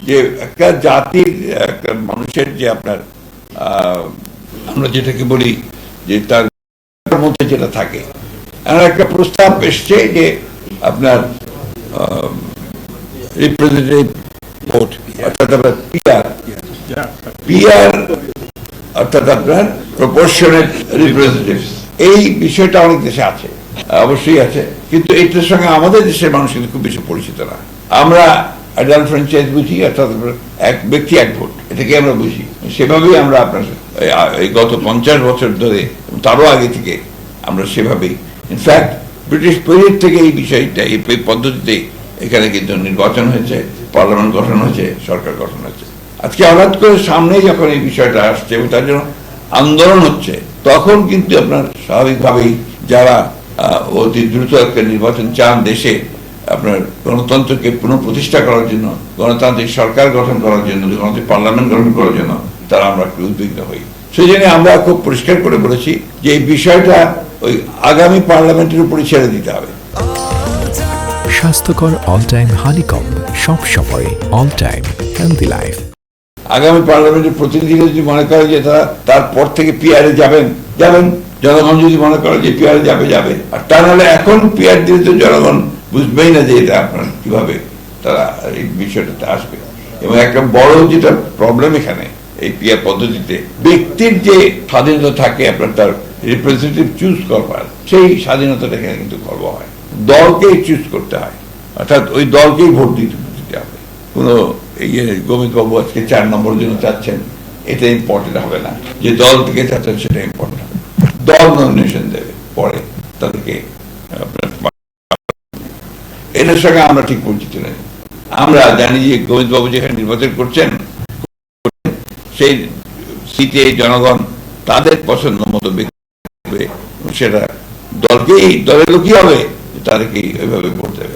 যে একটা জাতির একটা মানুষের যে আপনার আমরা যেটাকে বলি যে তার মধ্যে যেটা থাকে, একটা প্রস্তাব এসছে যে আপনার রিপ্রেজেন্টেটিভ ভোট অর্থাৎ আপনার পিআর অর্থাৎ আপনার প্রপোর্শনেট রিপ্রেজেন্টেটিভ, এই বিষয়টা অনেক দেশে আছে, অবশ্যই আছে, কিন্তু এটার সঙ্গে আমাদের দেশের মানুষ কিন্তু খুব বেশি পরিচিত না। আমরা অ্যাডাল্ট ফ্র্যাঞ্চাইজ বুঝি অর্থাৎ এক ব্যক্তি এক ভোট, এটাকে আমরা বুঝি। সেভাবেই আমরা আপনার এই গত 50 বছর ধরে, তারও আগে থেকে আমরা সেভাবেই, ইনফ্যাক্ট ব্রিটিশ পিরিয়ড থেকে এই বিষয়টা এই পদ্ধতিতে এখানে কিন্তু নির্বাচন হয়েছে, পার্লামেন্ট গঠন হয়েছে, সরকার গঠন হয়েছে। আজকে হঠাৎ করে সামনে যখন এই বিষয়টা আসছে এবং তার জন্য আন্দোলন হচ্ছে, তখন কিন্তু আপনার স্বাভাবিকভাবেই যারা অতি দ্রুত একটা নির্বাচন চান দেশে, আপনার গণতন্ত্রকে পুনঃপ্রতিষ্ঠা করার জন্য, গণতান্ত্রিক সরকার গঠন করার জন্য, গণতান্ত্রিক পার্লামেন্ট গঠন করার জন্য তারা আমরা একটু উদ্বিগ্ন হই। সেই জন্য আমরা খুব পরিষ্কার করে বলেছি যে এই বিষয়টা ওই আগামী পার্লামেন্টের উপরে ছেড়ে দিতে হবে। স্বাস্থ্যকর অল টাইম হানিকম, সব সময় অল টাইম হেলদি লাইফ। আগামী পার্লামেন্টের প্রতিনিধিরা যদি মনে করে যে তারা তারপর থেকে পিআরে যাবেন, জনগণ যদি মনে করে যে পিআরে যাবে, আর তা নাহলে এখন পিআর দিলে তো জনগণ বুঝবেই না যে এটা আপনার কিভাবে তারা এই বিষয়টাতে আসবে। এবং একটা বড় যেটা প্রবলেম এখানে এই পিআর পদ্ধতিতে, ব্যক্তির যে স্বাধীনতা থাকে আপনার তার রিপ্রেজেন্টেটিভ চুজ করবার, সেই স্বাধীনতাটা এখানে কিন্তু খর্ব হয়। দলকেই চুজ করতে হয়, অর্থাৎ ওই দলকেই ভোট দিতে হবে। কোনো গোবিন্দ বাবু আজকে 4 নম্বরের জন্য চাচ্ছেন, এটা ইম্পর্টেন্ট হবে না, যে দল থেকে চাচ্ছেন সেটা ইম্পর্টেন্ট হবে। দল নমিনেশন দেবে পরে তাদেরকে, এটার সঙ্গে আমরা ঠিক পরিচিত নেই। আমরা জানি যে গোবিন্দ বাবু যেখানে নির্বাচন করছেন সেই সিটে জনগণ তাদের পছন্দ মতো ব্যক্তি, সেটা দলের লোকই হবে, তাদেরকে ওইভাবে ভোট দেবে।